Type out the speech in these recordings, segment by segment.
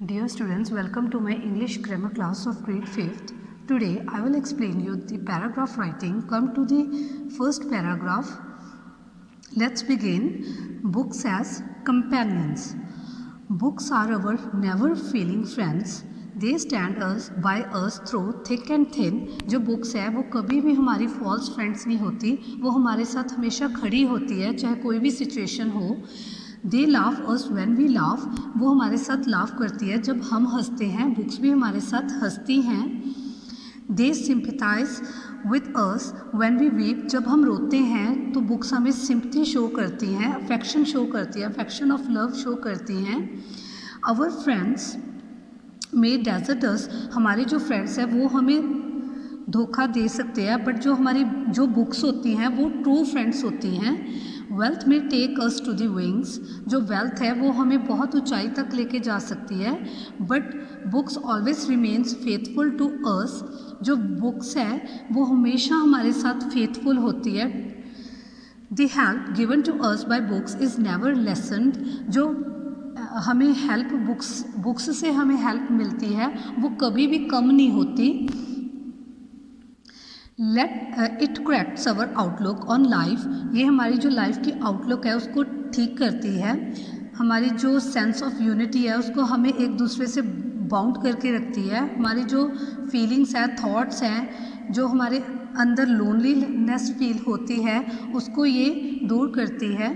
Dear students, welcome to my English grammar class of grade 5th. Today I will explain you the paragraph writing. Come to the first paragraph. Let's begin. Books as companions. Books are our never failing friends. They stand us by us through thick and thin. जो books है वो कभी भी हमारी false friends नहीं होती, वो हमारे साथ हमेशा खड़ी होती है चाहे कोई भी सिचुएशन हो. They laugh us when we laugh, वो हमारे साथ लाफ करती है जब हम हंसते हैं. बुक्स भी हमारे साथ हंसती हैं. They sympathise with us when we weep, जब हम रोते हैं तो बुक्स हमें सिंपथी शो करती हैं, अफेक्शन शो करती है, अफेक्शन ऑफ लव शो करती हैं. आवर फ्रेंड्स मे डेजर्ट अस, हमारे जो फ्रेंड्स हैं वो हमें धोखा दे सकते हैं, बट जो बुक्स होती हैं वो ट्रू फ्रेंड्स होती हैं. वेल्थ में take us to the wings, जो वेल्थ है वो हमें बहुत ऊंचाई तक लेके जा सकती है, but books always remains faithful to us, जो बुक्स है वो हमेशा हमारे साथ फेथफुल होती है. The help given to us by books is never lessened, जो हमें हेल्प बुक्स से हमें हेल्प मिलती है वो कभी भी कम नहीं होती. Let it corrects our outlook on life, ये हमारी जो लाइफ की आउटलुक है उसको ठीक करती है. हमारी जो सेंस ऑफ यूनिटी है उसको हमें एक दूसरे से बाउंड करके रखती है. हमारी जो फीलिंग्स है, थॉट्स हैं, जो हमारे अंदर लोनलीनेस फील होती है उसको ये दूर करती है.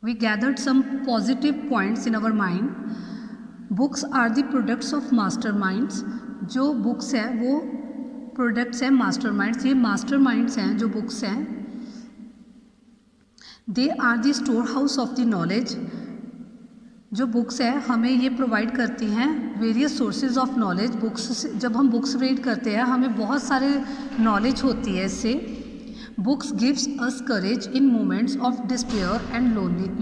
We gathered some positive points in our mind. Books are the products of master minds, जो बुक्स है वो प्रोडक्ट्स हैं मास्टर माइंड्स, ये मास्टर माइंड्स हैं जो बुक्स हैं. They are the store house of the knowledge, जो बुक्स है हमें ये प्रोवाइड करती हैं various sources of knowledge. Books जब हम बुक्स रीड करते हैं हमें बहुत सारे नॉलेज होती है इससे. Books gives us courage in moments of despair and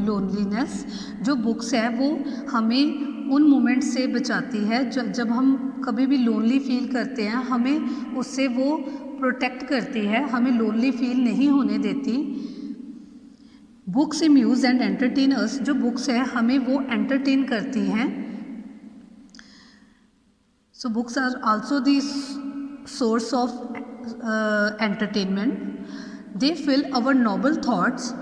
loneliness, जो बुक्स है वो हमें उन मोमेंट से बचाती है जब हम कभी भी लोनली फील करते हैं, हमें उससे वो प्रोटेक्ट करती है, हमें लोनली फील नहीं होने देती. Books amuse and entertain us, जो बुक्स है हमें वो एंटरटेन करती हैं. So books are also the source of entertainment. They fill our noble thoughts,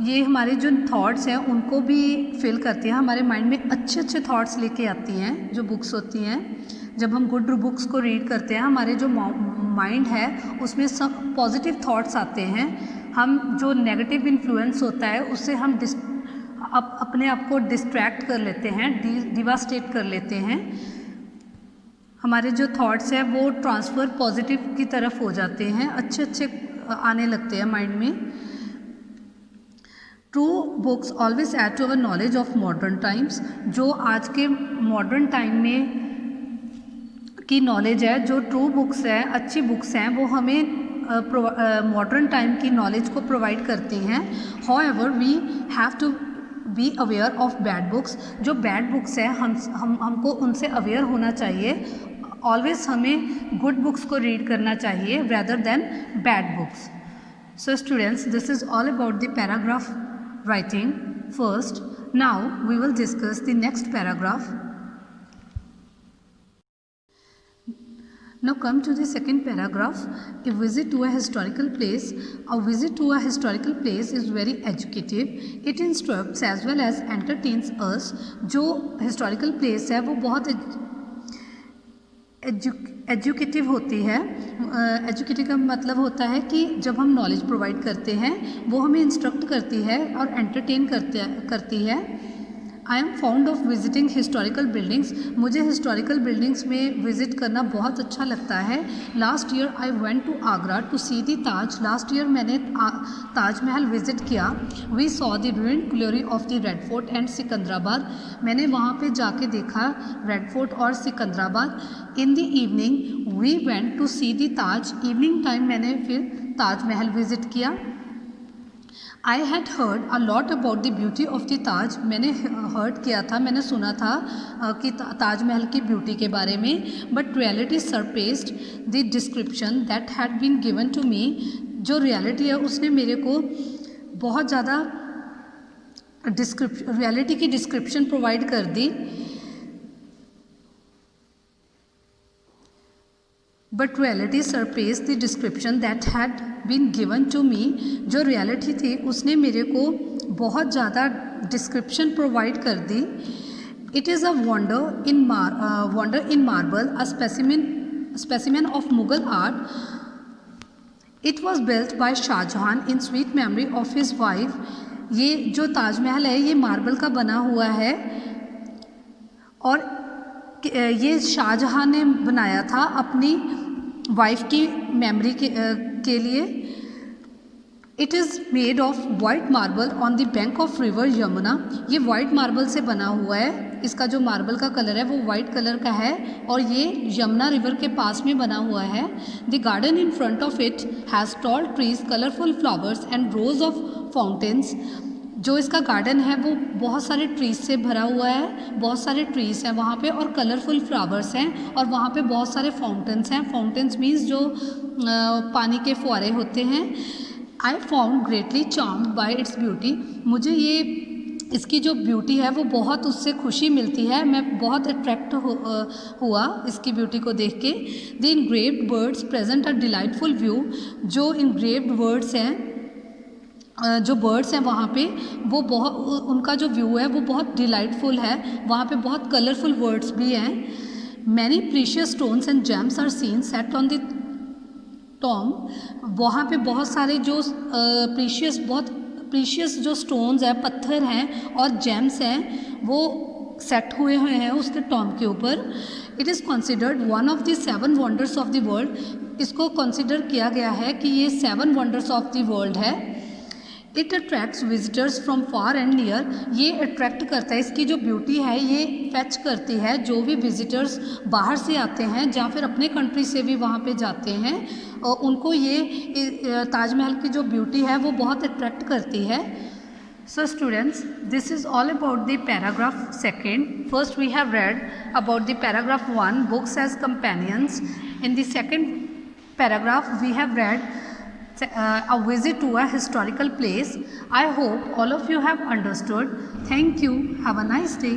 ये हमारे जो थॉट्स हैं उनको भी फिल करती हैं, हमारे माइंड में अच्छे अच्छे थॉट्स लेके आती हैं जो बुक्स होती हैं. जब हम गुड बुक्स को रीड करते हैं हमारे जो माइंड है उसमें सब पॉजिटिव थॉट्स आते हैं. हम जो नेगेटिव इन्फ्लुएंस होता है उससे हम अपने आप को डिस्ट्रैक्ट कर लेते हैं, डिवास्टेट कर लेते हैं. हमारे जो थॉट्स हैं वो ट्रांसफ़र पॉजिटिव की तरफ हो जाते हैं, अच्छे अच्छे आने लगते हैं माइंड में. True books always add to our knowledge of modern times, जो आज के मॉडर्न टाइम में की नॉलेज है, जो ट्रू बुक्स हैं, अच्छी बुक्स हैं, वो हमें मॉडर्न टाइम की नॉलेज को प्रोवाइड करती हैं. However we have to be aware of bad books, जो बैड बुक्स हैं हमको उनसे अवेयर होना चाहिए. ऑलवेज हमें गुड बुक्स को रीड करना चाहिए rather than bad books. So students, this is all about the paragraph writing. First, now we will discuss the next paragraph. Now come to the second paragraph. A visit to a historical place. A visit to a historical place is very educative. It instructs as well as entertains us. जो historical place है वो बहुत educative होती है. Educative का मतलब होता है कि जब हम नॉलेज प्रोवाइड करते हैं वो हमें इंस्ट्रक्ट करती है और एंटरटेन करती है. I am found of visiting historical buildings, मुझे हिस्टोरिकल बिल्डिंग्स में विज़िट करना बहुत अच्छा लगता है. Last year I went to Agra to see the Taj, last year मैंने ताजमहल विज़िट किया. We saw the ruined glory of the red fort and Sikandrabad, मैंने वहाँ पे जाके देखा रेड फोर्ट और Sikandrabad. In the evening we went to see the Taj, evening time मैंने फिर ताजमहल विज़िट किया. I had heard a lot about the beauty of the ताज, मैंने हर्ड किया था, मैंने सुना था कि ताजमहल की ब्यूटी के बारे में. But reality surpassed the description that had been given to me, जो रियलिटी है उसने मेरे को बहुत ज़्यादा रियलिटी की डिस्क्रिप्शन प्रोवाइड कर दी, but reality surpass the description that had been given to me. जो रियलिटी थी उसने मेरे को बहुत ज़्यादा डिस्क्रिप्शन प्रोवाइड कर दी। It is a wonder in marble, a specimen of Mughal art. It was built by Shahjahan in sweet memory of his wife. ये जो ताजमहल है ये मार्बल का बना हुआ है और ये शाहजहां ने बनाया था अपनी वाइफ की मेमोरी के लिए। It is made of white marble on the bank of river Yamuna. ये वाइट मार्बल से बना हुआ है, इसका जो मार्बल का कलर है वो वाइट कलर का है और ये यमुना रिवर के पास में बना हुआ है। The garden in front of it has tall trees, colourful flowers and rose of fountains. जो इसका गार्डन है वो बहुत सारे ट्रीज से भरा हुआ है, बहुत सारे ट्रीज हैं वहाँ पे और कलरफुल फ्लावर्स हैं और वहाँ पे बहुत सारे फाउंटेन्स हैं। फाउंटेन्स मीन्स जो पानी के फुहारे होते हैं। I found greatly charmed bye its beauty. मुझे ये इसकी जो ब्यूटी है वो बहुत उससे खुशी मिलती है, मैं बहुत अट्रैक्ट हुआ इसकी ब्यूटी को देख के। The engraved words present a delightful view. जो इनग्रेव्ड वर्ड्स हैं, जो बर्ड्स हैं वहाँ पे वो बहुत, उनका जो व्यू है वो बहुत डिलाइटफुल है, वहाँ पे बहुत कलरफुल वर्ड्स भी हैं। Many precious stones and gems are seen set on the tomb. वहाँ पे बहुत सारे जो बहुत प्रीशियस जो स्टोन्स हैं, पत्थर हैं और जेम्स हैं वो सेट हुए हैं उसके टॉम के ऊपर। It is considered one of the 7 wonders of the world. इसको कंसिडर किया गया है कि ये 7 वंडर्स ऑफ द वर्ल्ड है। It attracts visitors from far and near. ये अट्रैक्ट करता है, इसकी जो ब्यूटी है ये फैच करती है जो भी विजिटर्स बाहर से आते हैं या फिर अपने कंट्री से भी वहाँ पे जाते हैं और उनको ये ताजमहल की जो ब्यूटी है वो बहुत अट्रैक्ट करती है। So students, this is all about the paragraph second. First we have read about the paragraph 1, books as companions. In the second paragraph we have read a visit to a historical place. I hope all of you have understood. Thank you. Have a nice day.